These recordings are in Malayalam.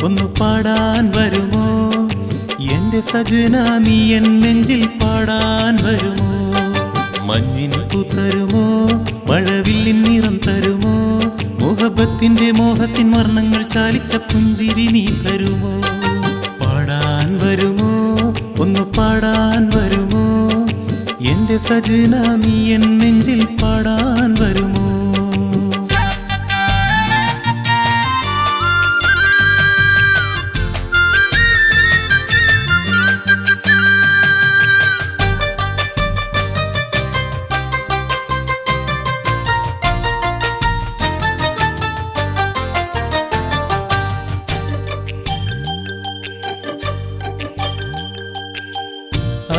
ഒന്ന് പാടാൻ വരുമോ? എന്റെ സജന നീ എൻ നെഞ്ചിൽ പാടാൻ വരുമോ? മഞ്ഞിൻ പൂത്തരുമോ? മഴവില്ലിൻ നിറം തരുമോ? മുഹബത്തിന്റെ മോഹത്തിൻ വർണ്ണങ്ങൾ ചാലിച്ച പുഞ്ചിരി നീ തരുമോ? പാടാൻ വരുമോ? ഒന്ന് പാടാൻ വരുമോ? എന്റെ സജന നീ എൻ നെഞ്ചിൽ പാടാൻ വരുമോ?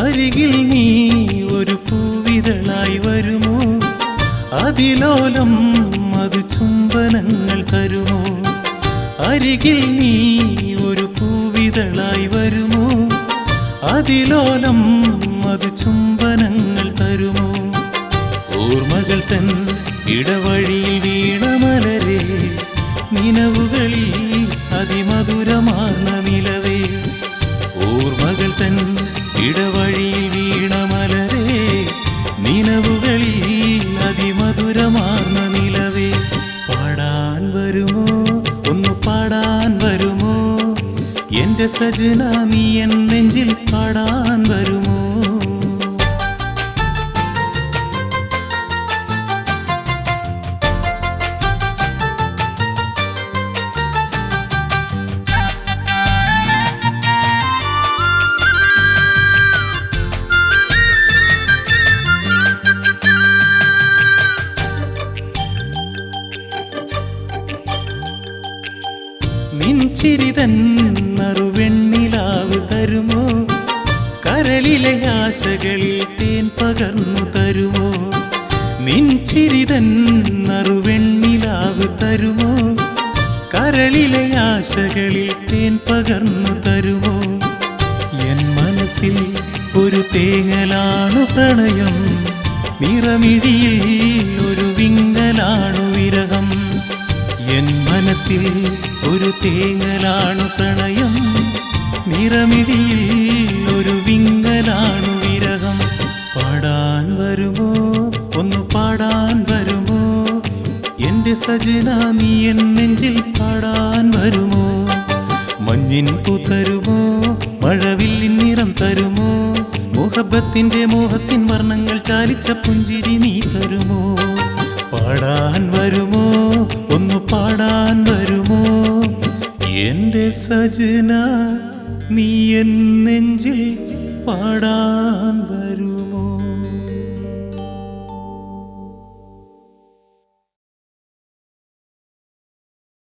അരികിൽ നീ ഒരു പൂവിതളായി വരുമോ? അതിലോലം അത് ചുംബനങ്ങൾ തരുമോ? അരികിൽ നീ ഒരു പൂവിതളായി വരുമോ? അതിലോലം അത് ചുംബനങ്ങൾ തരുമോ? ഓർമ്മകൾ തൻ ഇടവഴിയിൽ വീണ മലരെ, നിലവുകളിൽ അതിമധുരമാർന്ന നിലവേ. ഓർമ്മകൾ തൻ ഇടവഴിയിൽ വീണ മലരെ, നിലവുകളിൽ അതിമധുരമാർന്ന നിലവേ. പാടാൻ വരുമോ? ഒന്ന് പാടാൻ വരുമോ? എന്റെ സജന നീ എൻ നെഞ്ചിൽ പാടാൻ വരുമോ? നിൻചിരിതൻ നറുവെണ്ണിലാവ് തരുമോ? കരളിലെ ആശകളിൽ തേൻ പകർന്നു തരുമോ? നിൻചിരിതൻ നറുവെണ്ണിലാവ് തരുമോ? കരളിലെ ആശകളിൽ തേൻ പകർന്നു തരുമോ? എൻ മനസ്സിൽ ഒരു തേങ്ങലാണു പ്രണയം, നിറമിഴിയിൽ ഒരു വിങ്ങലാണു വിരഹം. എൻ മനസ്സിൽ ഒരു തേങ്ങലാണു പ്രണയം, നിറമിഴിയിൽ ഒരു വിങ്ങലാണു വിരഹം. പാടാൻ വരുമോ? ഒന്ന് പാടാൻ വരുമോ? എന്റെ സജന നീ എൻ നെഞ്ചിൽ പാടാൻ വരുമോ? മഞ്ഞിൻ പൂത്തരുമോ? മഴവില്ലിൻ നിറം തരുമോ? മുഹബത്തിന്റെ മോഹത്തിൻ വർണ്ണങ്ങൾ ചാലിച്ച പുഞ്ചിരി നീ തരുമോ? പാടാൻ വരുമോ? ഒന്ന് പാടാൻ വരുമോ? എന്റെ സജന നീ എൻ നെഞ്ചിൽ പാടാൻ വരൂ.